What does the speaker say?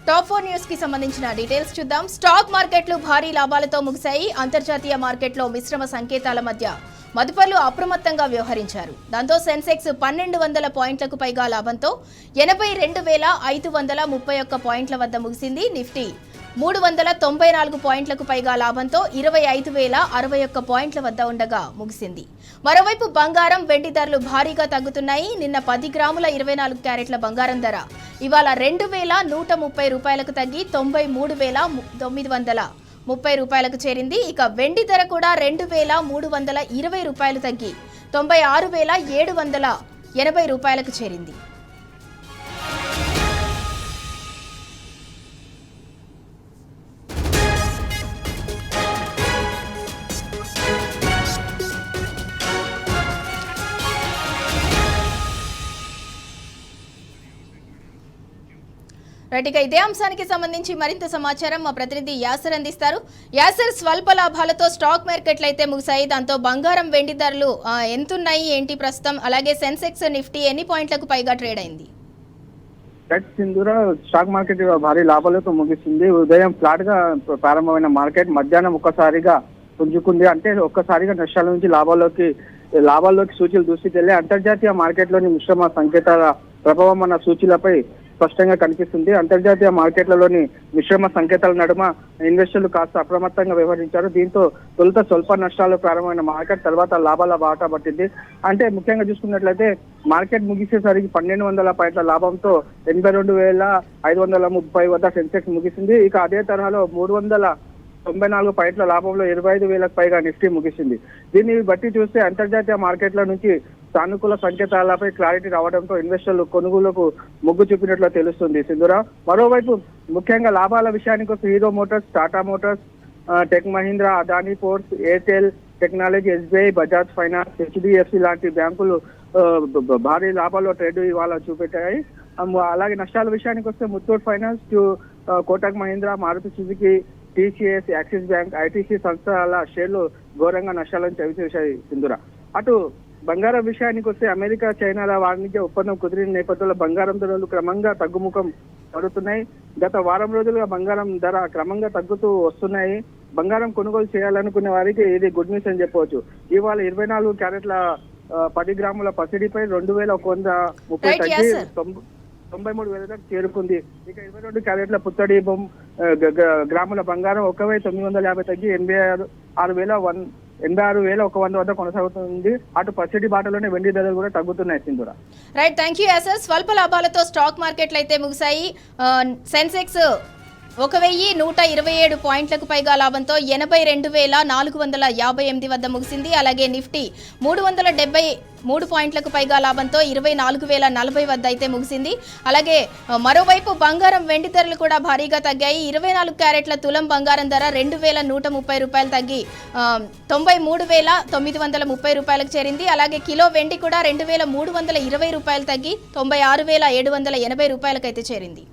Top 4 news కి సంబంధించిన details చూద్దాం. స్టాక్ మార్కెట్లు భారీ లాభాలతో ముగిశాయి. అంతర్జాతీయ మార్కెట్లో మిశ్రమ సంకేతాల మధ్య మదుపర్లు అప్రమత్తంగా వ్యవహరించారు. దాంతో సెన్సెక్స్ 1200 పాయింట్లకు పైగా లాభంతో 82,531 పాయింట్ల వద్ద ముగిసింది. నిఫ్టీ 394 పాయింట్లకు పైగా లాభంతో 25,061 పాయింట్ల వద్ద ఉండగా ముగిసింది. మరోవైపు బంగారం, వెండి ధరలు భారీగా తగ్గుతున్నాయి. నిన్న 10 గ్రాముల 24 క్యారెట్ల బంగారం ధర ఇవాళ 2,130 రూపాయలకు తగ్గి 93,930 రూపాయలకు చేరింది. ఇక వెండి ధర కూడా 2,320 రూపాయలు తగ్గి 96,780 రూపాయలకు చేరింది. రైట్, ఇక ఇదే అంశానికి సంబంధించి మరింత సమాచారం మా ప్రతినిధి యాసర్ అందిస్తారు. యాసర్, స్వల్ప లాభాలతో స్టాక్ మార్కెట్లు అయితే ముగిశాయి. దాంతో బంగారం, వెండి ధరలు ఎంతున్నాయి ఏంటి ప్రస్తుతం? అలాగే సెన్సెక్స్, నిఫ్టీ ఎన్ని పాయింట్లకు పైగా ట్రేడ్ అయింది? స్టాక్ మార్కెట్ భారీ లాభాలతో ముగిసింది. ఉదయం ఫ్లాట్ గా ప్రారంభమైన మార్కెట్ మధ్యాహ్నం ఒక్కసారిగా పుంజుకుంది. అంటే ఒక్కసారిగా నష్టాల నుంచి లాభాల్లోకి సూచీలు దూసుకెళ్లి అంతర్జాతీయ మార్కెట్లోని మిశ్రమ సంకేతాల ప్రభావం మన సూచీలపై స్పష్టంగా కనిపిస్తుంది. అంతర్జాతీయ మార్కెట్లలోని మిశ్రమ సంకేతాల నడుమ ఇన్వెస్టర్లు కాస్త అప్రమత్తంగా వ్యవహరించారు. దీంతో తొలుత స్వల్ప నష్టాలు ప్రారంభమైన మార్కెట్ తర్వాత లాభాల బాట పట్టింది. అంటే ముఖ్యంగా చూసుకున్నట్లయితే మార్కెట్ ముగిసేసరికి 1,200 పాయింట్ల లాభంతో 82,530 వద్ద సెన్సెక్స్ ముగిసింది. ఇక అదే తరహాలో 394 పాయింట్ల లాభంలో 25,000కు పైగా నిఫ్టీ ముగిసింది. దీన్ని బట్టి చూస్తే అంతర్జాతీయ మార్కెట్ల నుంచి సానుకూల సంకేతాలపై క్లారిటీ రావడంతో ఇన్వెస్టర్లు కొనుగోలుకు మొగ్గు చూపినట్లు తెలుస్తుంది. సింధురా, మరోవైపు ముఖ్యంగా లాభాల విషయానికి వస్తే hero Motors, Tata Motors, tech Mahindra, Adani ports, Airtel technology, SBI, Bajaj finance, HDFC లాంటి బ్యాంకులు భారీ లాభాల్లో ట్రేడ్ ఇవాళ చూపెట్టాయి. అలాగే నష్టాల విషయానికి వస్తే Muthoot finance, Kotak Mahindra, Maruti Suzuki, TCS, Axis bank, ITC సంస్థల షేర్లు ఘోరంగా నష్టాలను చవిచూశాయి. సింధురా, అటు బంగారం విషయానికి వస్తే అమెరికా, చైనాల వాణిజ్య ఒప్పందం కుదిరిన నేపథ్యంలో బంగారం ధరలు క్రమంగా తగ్గుముఖం పడుతున్నాయి. గత వారం రోజులుగా బంగారం ధర క్రమంగా తగ్గుతూ వస్తున్నాయి. బంగారం కొనుగోలు చేయాలనుకునే వారికి ఇది గుడ్ న్యూస్ అని చెప్పవచ్చు. ఇవాళ 24 క్యారెట్ల 10 గ్రాముల పసిడిపై 2,130 తగ్గి 93,000 దాకా చేరుకుంది. ఇక 22 క్యారెట్ల పుత్తడి గ్రాముల బంగారం 1,950 తగ్గి 86,100 వద్ద కొనసాగుతుంది. అటు పచ్చడి బాటలోనే వెండి ధరలు కూడా తగ్గుతున్నాయి. Sindhura, right, thank you Acer. స్వల్ప లాభాలతో స్టాక్ మార్కెట్లు అయితే ముగిశాయి. సెన్సెక్స్ 1,127 పాయింట్లకు పైగా లాభంతో 82,458 వద్ద ముగిసింది. అలాగే నిఫ్టీ 373 పాయింట్లకు పైగా లాభంతో 24,040 వద్ద అయితే ముగిసింది. అలాగే మరోవైపు బంగారం, వెండి ధరలు కూడా భారీగా తగ్గాయి. 24 క్యారెట్ల తులం బంగారం ధర 2,130 రూపాయలు తగ్గి 93,930 రూపాయలకు చేరింది. అలాగే కిలో వెండి కూడా 2,320 రూపాయలు తగ్గి 96,780 రూపాయలకైతే చేరింది.